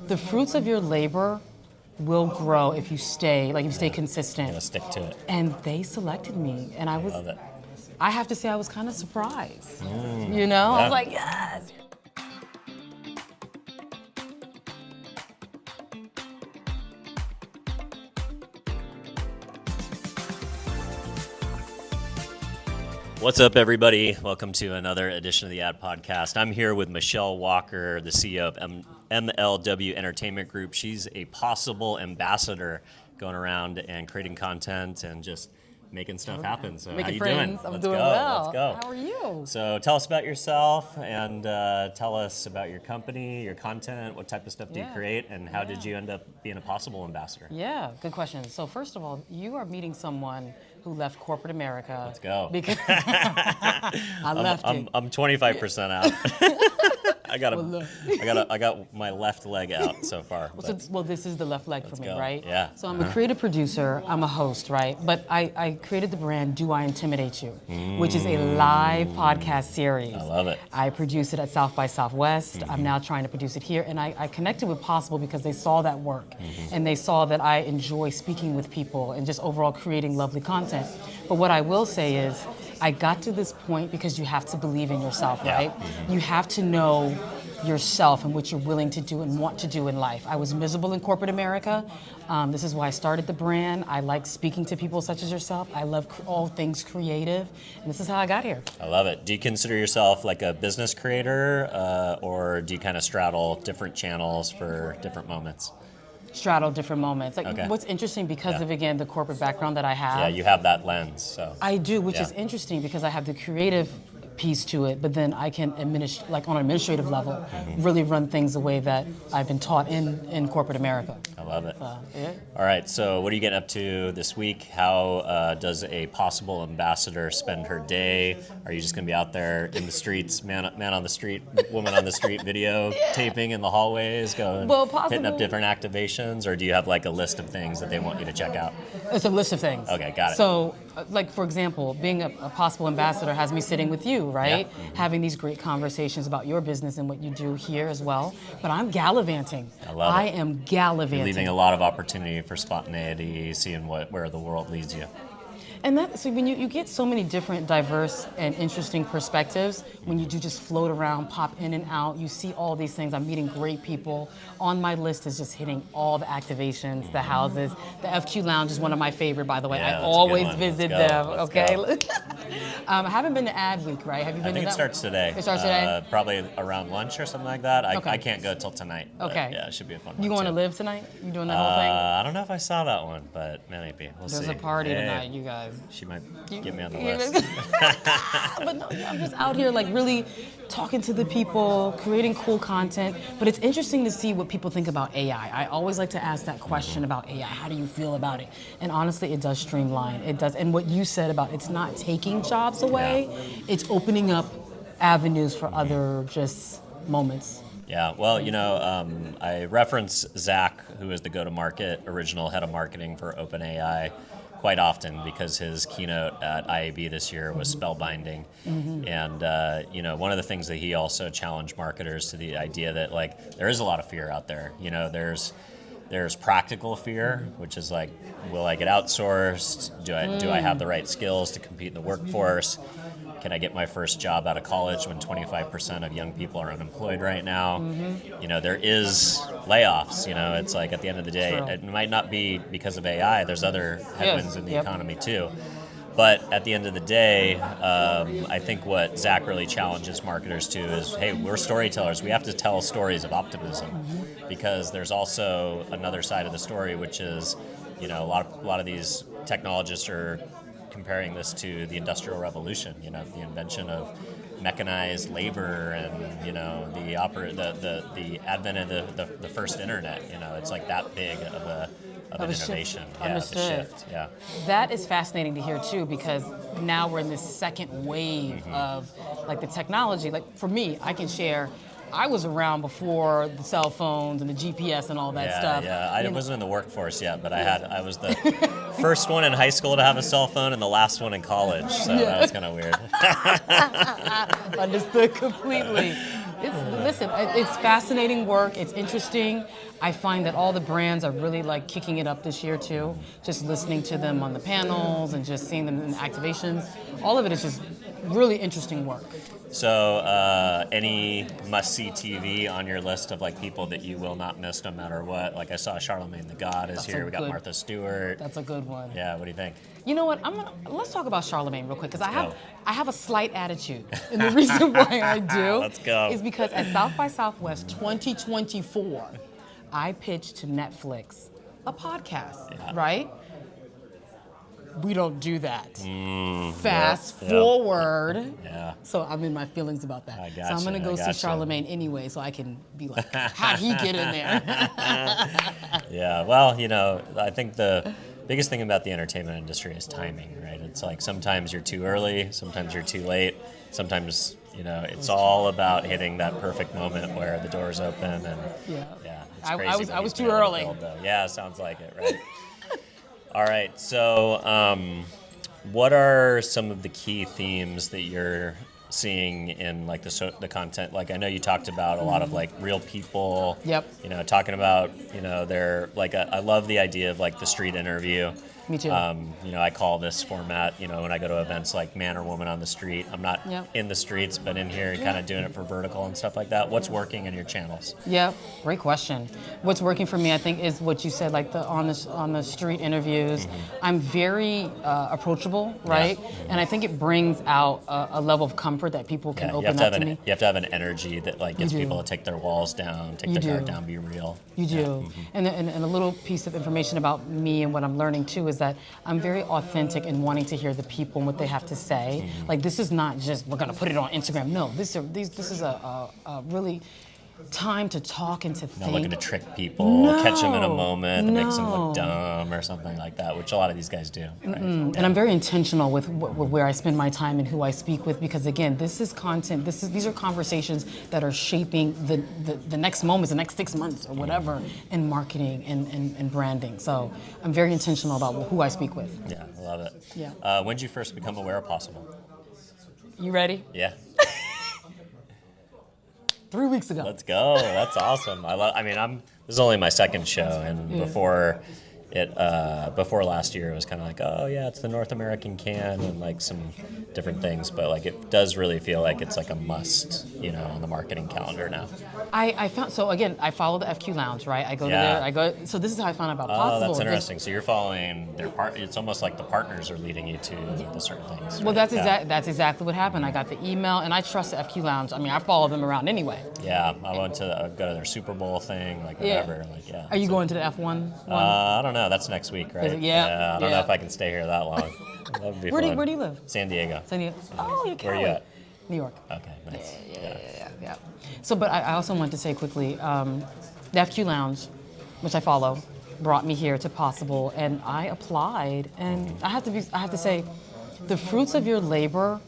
The fruits of your labor will grow if you stay, like if you stay consistent. You gotta stick to it. And they selected me, and I love it. I have to say I was kind of surprised. I Yeah. was like, yes. What's up, everybody? Welcome to another edition of the Ad Podcast. I'm here with Michelle Walker, the CEO of MLW Entertainment Group. She's a possible ambassador going around and creating content and just making stuff happen. So how you doing? I'm Let's doing go. well. Let's go. How are you? So tell us about yourself and tell us about your company, your content, what type of stuff do you create, and how did you end up being a possible ambassador? Yeah, good question. So first of all, you are meeting someone who left corporate America. Let's go. Because I left it. I'm 25% out. I got my left leg out so far. Well, this is the left leg for me, go. right? Yeah. So I'm a creative producer, I'm a host, right? But I created the brand Do I Intimidate You, which is a live podcast series. I love it. I produced it at South by Southwest. I'm now trying to produce it here. And I connected with Possible because they saw that work. And they saw that I enjoy speaking with people and just overall creating lovely content. But what I will say is, I got to this point because you have to believe in yourself, right? You have to know yourself and what you're willing to do and want to do in life. I was miserable in corporate America. This is why I started the brand. I like speaking to people such as yourself. I love all things creative, and this is how I got here. I love it. Do you consider yourself like a business creator, or do you kind of straddle different channels for different moments? Straddle different moments. Like Okay. what's interesting because of, again, the corporate background that I have. Yeah, you have that lens. So I do, which is interesting because I have the creative piece to it, but then I can administer, like on an administrative level, really run things the way that I've been taught in corporate America. I love it. Yeah. All right, so what are you getting up to this week? How does a possible ambassador spend her day? Are you just going to be out there in the streets, man on the street, woman on the street, video taping in the hallways, hitting up different activations, or do you have like a list of things that they want you to check out? It's a list of things. Okay, got it. So, like for example, being a possible ambassador has me sitting with you, right? Yeah. Having these great conversations about your business and what you do here as well. But I'm gallivanting. I love it. I am gallivanting. Leaving a lot of opportunity for spontaneity, seeing where the world leads you. And so when you get so many different, diverse, and interesting perspectives, when you do just float around, pop in and out, you see all these things. I'm meeting great people. On my list is just hitting all the activations, the houses. The FQ Lounge is one of my favorite, by the way. Yeah, I always that's a good one. visit Let's them. go. Okay. Let's I haven't been to Ad Week, right? Have you been I think to it starts today. It starts today? Probably around lunch or something like that. Okay. I can't go till tonight. But Okay. Yeah, it should be a fun You one going to too. live tonight? You doing that whole thing? I don't know if I saw that one, but maybe. We'll see. There's a party Hey, tonight, you guys. She might get me on the Yeah. list. But no, I'm just out here like really talking to the people, creating cool content. But it's interesting to see what people think about AI. I always like to ask that question about AI. How do you feel about it? And honestly, it does streamline. It does. And what you said about it's not taking jobs away, it's opening up avenues for other just moments. Yeah, well, I reference Zach, who is the go-to-market original head of marketing for OpenAI, quite often because his keynote at IAB this year was spellbinding. And, one of the things that he also challenged marketers to the idea that, like, there is a lot of fear out there. There's practical fear, which is like, will I get outsourced? Do I have the right skills to compete in the workforce? Can I get my first job out of college when 25% of young people are unemployed right now? There is layoffs. It's like at the end of the day, it might not be because of AI. There's other headwinds in the economy too. But at the end of the day, I think what Zach really challenges marketers to is, hey, we're storytellers. We have to tell stories of optimism, because there's also another side of the story, which is, a lot of these technologists are comparing this to the Industrial Revolution, the invention of mechanized labor and, the advent of the first internet. It's like that big of an innovation. Yeah, the shift. Yeah. That is fascinating to hear too, because now we're in this second wave of like the technology. Like for me, I can share. I was around before the cell phones and the GPS and all that stuff. Yeah, I wasn't in the workforce yet, but I was the first one in high school to have a cell phone and the last one in college, so that was kind of weird. Understood completely. It's fascinating work. It's interesting. I find that all the brands are really like kicking it up this year too. Just listening to them on the panels and just seeing them in the activations. All of it is just really interesting work. So, any must-see TV on your list of like people that you will not miss no matter what? Like I saw Charlemagne the God is here. We got Martha Stewart. That's a good one. Yeah. What do you think? You know what? Let's talk about Charlemagne real quick because I have a slight attitude, and the reason why I do Let's go. is because at South by Southwest 2024, I pitched to Netflix a podcast, right? We don't do that. Fast forward. Yeah. So I'm in my feelings about that. I gotcha, So I'm gonna go see Charlemagne anyway, so I can be like, how'd he get in there? Yeah. Well, I think the biggest thing about the entertainment industry is timing, right? It's like sometimes you're too early, sometimes you're too late, sometimes it's all about hitting that perfect moment where the doors open and it's crazy. I was too early. Yeah, sounds like it, right? All right, so what are some of the key themes that you're seeing in like the content? Like I know you talked about a lot of like real people. Yep. Talking about they're like I love the idea of like the street interview. Me too. I call this format, when I go to events like man or woman on the street. I'm not in the streets, but in here and kind of doing it for vertical and stuff like that. What's working in your channels? Yeah, great question. What's working for me, I think, is what you said, like on the street interviews. I'm very approachable, right? And I think it brings out a level of comfort that people can open up to me. You have to have an energy that like gets people to take their walls down, take their guard down, be real. You do. And a little piece of information about me and what I'm learning too is that I'm very authentic in wanting to hear the people and what they have to say. Like this is not just we're gonna put it on Instagram. No, this is a really time to talk and to think. Not looking to trick people, catch them in a moment, that makes them look dumb or something like that, which a lot of these guys do. Right? And I'm very intentional with where I spend my time and who I speak with because again, this is content. These are conversations that are shaping the next moments, the next 6 months or whatever in marketing and branding. So I'm very intentional about who I speak with. Yeah, I love it. Yeah. When did you first become aware of Possible? You ready? Yeah. 3 weeks ago. Let's go. That's awesome. This is only my second show, and before last year, it was kind of like, oh yeah, it's the North American can and like some different things, but like it does really feel like it's like a must, on the marketing calendar now. I follow the FQ Lounge, right? I go to there. So this is how I found out about Possible. Oh, that's interesting. So you're following their part. It's almost like the partners are leading you to the certain things. Well, right? that's exactly what happened. I got the email, and I trust the FQ Lounge. I mean, I follow them around anyway. Yeah, I went to go to their Super Bowl thing, like whatever. Are you going to the F1 one? I don't know. That's next week, right? Yeah. I don't know if I can stay here that long. That would be fun. Where do you live? San Diego. San Diego. Oh, you're Where are you at? New York. Okay, nice. Yeah. So, but I also want to say quickly, the FQ Lounge, which I follow, brought me here to Possible, and I applied, and I have to say, the fruits of your labor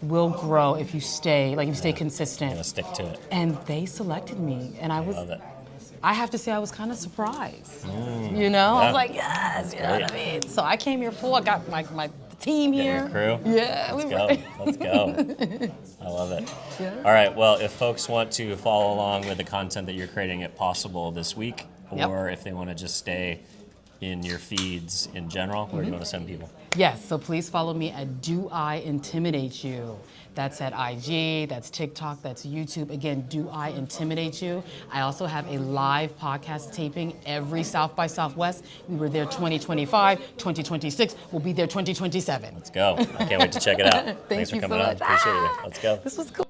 will grow if you stay consistent. Yeah, stick to it. And they selected me, and I love it. I have to say I was kind of surprised. I was like, yes, you know what I mean? So I came here full. I got my team here. Your crew? Yeah. Let's go. I love it. Yeah. All right, well, if folks want to follow along with the content that you're creating at Possible this week, or if they want to just stay in your feeds in general, where do you want to send people? Yes, so please follow me at Do I Intimidate You? That's at IG, that's TikTok, that's YouTube. Again, Do I Intimidate You? I also have a live podcast taping every South by Southwest. We were there 2025, 2026. We'll be there 2027. Let's go. I can't wait to check it out. Thanks for you coming so on. much. Appreciate you. Let's go. This was cool.